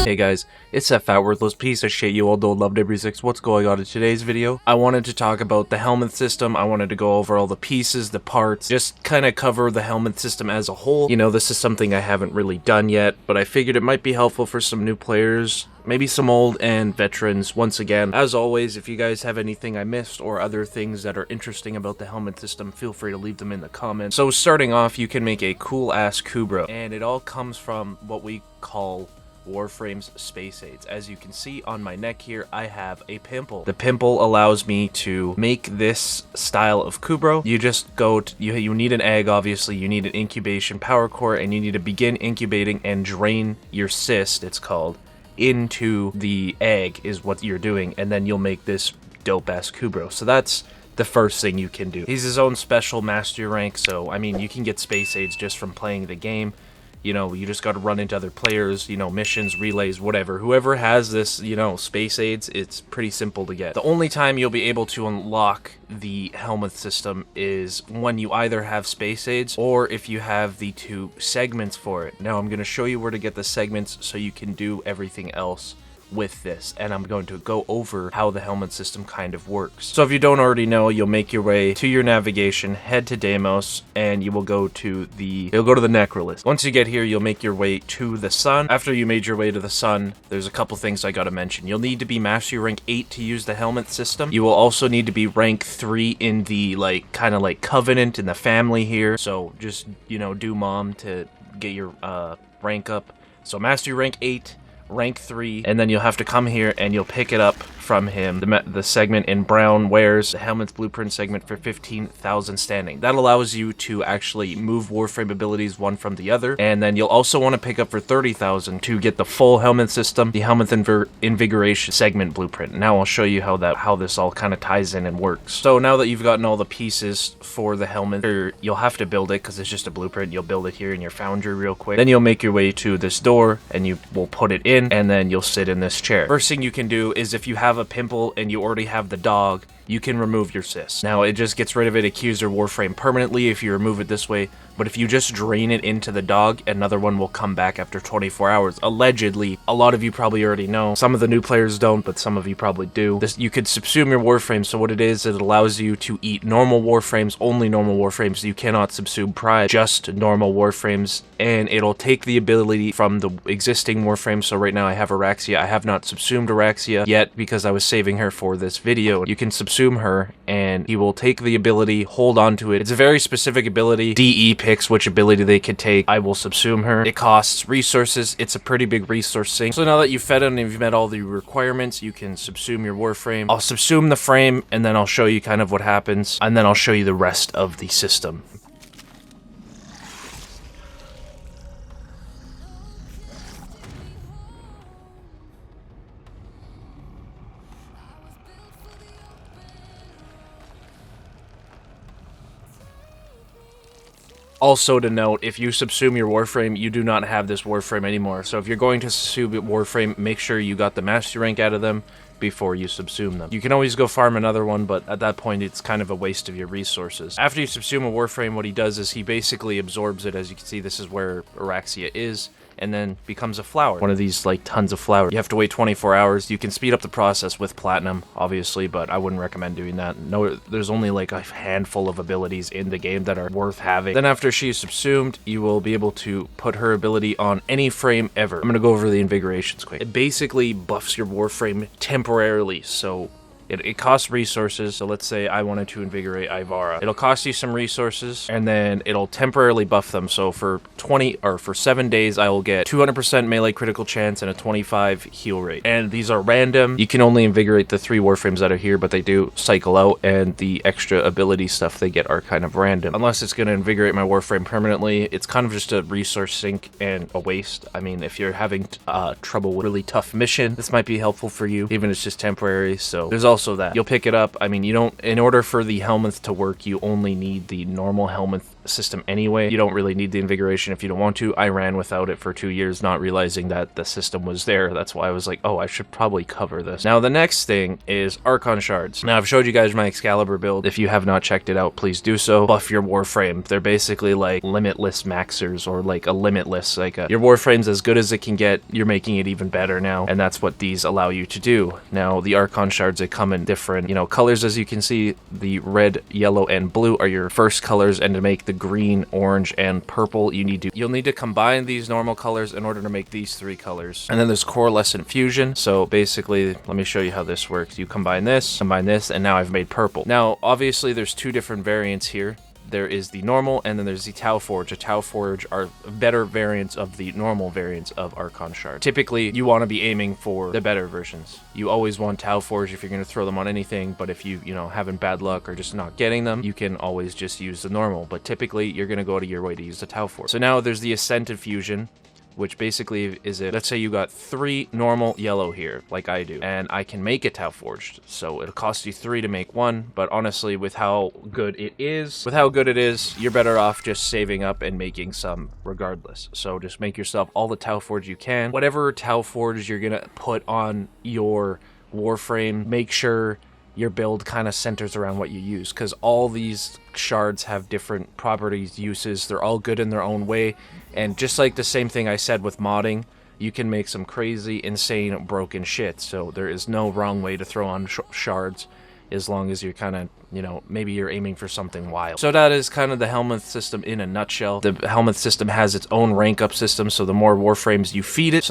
Hey guys, it's that fat worthless piece of shit you all don't love Number 6. What's going on in today's video? I wanted to talk about the Helminth system. I wanted to go over all the pieces, the parts, just kind of cover the Helminth system as a whole. You know, this is something I haven't really done yet, but I figured it might be helpful for some new players, maybe some old and veterans. Once again, as always, if you guys have anything I missed or other things that are interesting about the Helminth system, feel free to leave them in the comments. So starting off, you can make a cool-ass Kubro, and it all comes from what we call Warframe's space aids. As you can see on my neck here, I have a pimple. The pimple allows me to make this style of Kubro. You just go to, you need an egg, obviously, you need an incubation power core, and you need to begin incubating and drain your cyst, it's called, into the egg is what you're doing, and then you'll make this dope-ass Kubro. So that's the first thing you can do. He's his own special master rank, so I mean, you can get space aids just from playing the game. You know, you just got to run into other players, you know, missions, relays, whatever. Whoever has this, you know, space aids, it's pretty simple to get. The only time you'll be able to unlock the Helminth system is when you either have space aids or if you have the 2 segments for it. Now, I'm going to show you where to get the segments so you can do everything else with this, and I'm going to go over how the Helminth system kind of works. So if you don't already know, you'll make your way to your navigation, head to Deimos, and you will go to the Necrolist. Once you get here, you'll make your way to the sun. After you made your way to the sun, there's a couple things I gotta mention. You'll need to be Mastery Rank 8 to use the Helminth system. You will also need to be rank 3 in the, like, kind of like Covenant in the family here. So just, you know, do mom to get your rank up. So Mastery Rank 8, rank 3, and then you'll have to come here and you'll pick it up from him, the segment in brown wears the Helminth blueprint segment for 15,000 standing. That allows you to actually move Warframe abilities one from the other, and then you'll also want to pick up for 30,000 to get the full Helminth system, the Helminth invigoration segment blueprint. Now I'll show you how this all kind of ties in and works. So now that you've gotten all the pieces for the Helminth, you'll have to build it because it's just a blueprint. You'll build it here in your foundry real quick. Then you'll make your way to this door and you will put it in, and then you'll sit in this chair. First thing you can do is, if you have a pimple and you already have the dog, you can remove your cyst. Now, it just gets rid of it, Accuser Warframe permanently if you remove it this way, but if you just drain it into the dog, another one will come back after 24 hours. Allegedly, a lot of you probably already know. Some of the new players don't, but some of you probably do. You could subsume your Warframe, so what it is, it allows you to eat normal Warframes, only normal Warframes. You cannot subsume Pride, just normal Warframes, and it'll take the ability from the existing Warframe. So right now I have Araxia. I have not subsumed Araxia yet because I was saving her for this video. You can subsume her, and he will take the ability, hold on to it. It's a very specific ability. DE picks which ability they could take. I will subsume her. It costs resources. It's a pretty big resource sink. So now that you've fed him and you've met all the requirements, you can subsume your Warframe. I'll subsume the frame, and then I'll show you kind of what happens, and then I'll show you the rest of the system. Also to note, if you subsume your Warframe, you do not have this Warframe anymore. So if you're going to subsume your Warframe, make sure you got the Mastery Rank out of them before you subsume them. You can always go farm another one, but at that point, it's kind of a waste of your resources. After you subsume a Warframe, what he does is he basically absorbs it. As you can see, this is where Araxia is, and then becomes a flower. One of these, like, tons of flowers. You have to wait 24 hours. You can speed up the process with Platinum, obviously, but I wouldn't recommend doing that. No, there's only, like, a handful of abilities in the game that are worth having. Then after she's subsumed, you will be able to put her ability on any frame ever. I'm gonna go over the invigorations quick. It basically buffs your Warframe temporarily, so it costs resources. So let's say I wanted to invigorate Ivara. It'll cost you some resources, and then it'll temporarily buff them. So for 7 days, I will get 200% melee critical chance and a 25 heal rate. And these are random. You can only invigorate the 3 Warframes that are here, but they do cycle out, and the extra ability stuff they get are kind of random. Unless it's going to invigorate my Warframe permanently, it's kind of just a resource sink and a waste. I mean, if you're having trouble with a really tough mission, this might be helpful for you, even if it's just temporary. So there's also also that. You'll pick it up. I mean, you don't, in order for the Helminth to work, you only need the normal Helminth system anyway. You don't really need the invigoration if you don't want to. I ran without it for 2 years, not realizing that the system was there. That's why I was like, oh, I should probably cover this. Now, the next thing is Archon shards. Now, I've showed you guys my Excalibur build. If you have not checked it out, please do so. Buff your Warframe. They're basically like limitless maxers, or like a limitless, like your Warframe's as good as it can get. You're making it even better now, and that's what these allow you to do. Now, the Archon shards, they come in different, you know, colors. As you can see, the red, yellow, and blue are your first colors, and to make the green, orange, and purple, you'll need to combine these normal colors in order to make these 3 colors. And then there's Coalescent Fusion. So basically, let me show you how this works. You combine this, and now I've made purple. Now, obviously, there's 2 different variants here. There is the normal, and then there's the Tau Forge. The Tau Forge are better variants of the normal variants of Archon Shard. Typically, you want to be aiming for the better versions. You always want Tau Forge if you're going to throw them on anything, but if you know, having bad luck or just not getting them, you can always just use the normal. But typically, you're going to go to your way to use the Tau Forge. So now there's the Ascended Fusion, which basically is it. Let's say you got 3 normal yellow here, like I do, and I can make it Tau Forged. So it'll cost you 3 to make 1, but honestly, with how good it is, you're better off just saving up and making some regardless. So just make yourself all the Tau Forge you can. Whatever Tau Forge you're gonna put on your Warframe, make sure your build kind of centers around what you use, because all these shards have different properties, uses. They're all good in their own way, and just like the same thing I said with modding, you can make some crazy, insane, broken shit. So there is no wrong way to throw on shards, as long as you're kind of, you know, maybe you're aiming for something wild. So that is kind of the Helminth system in a nutshell. The Helminth system has its own rank up system, so the more Warframes you feed it,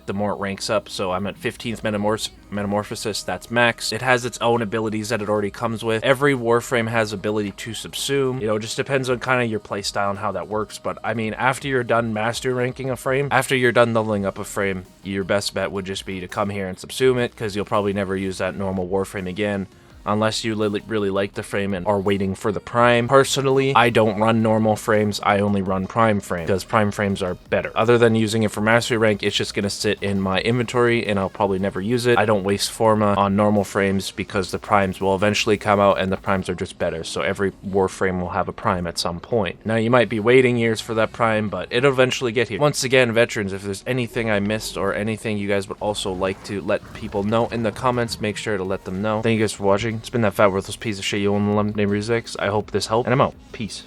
the more it ranks up. So I'm at 15th Metamorphosis, that's max. It has its own abilities that it already comes with. Every Warframe has ability to subsume. You know, it just depends on kind of your playstyle and how that works. But I mean, after you're done master ranking a frame, after you're done leveling up a frame, your best bet would just be to come here and subsume it, because you'll probably never use that normal Warframe again, unless you really like the frame and are waiting for the prime. Personally, I don't run normal frames, I only run prime frames, because prime frames are better. Other than using it for mastery rank, it's just gonna sit in my inventory and I'll probably never use it. I don't waste forma on normal frames because the primes will eventually come out, and the primes are just better. So every Warframe will have a prime at some point. Now, you might be waiting years for that prime, but it'll eventually get here. Once again, veterans, if there's anything I missed or anything you guys would also like to let people know in the comments, make sure to let them know. Thank you guys for watching. It's been that fat worthless piece of shit you own the name Music. I hope this helped, and I'm out. Peace.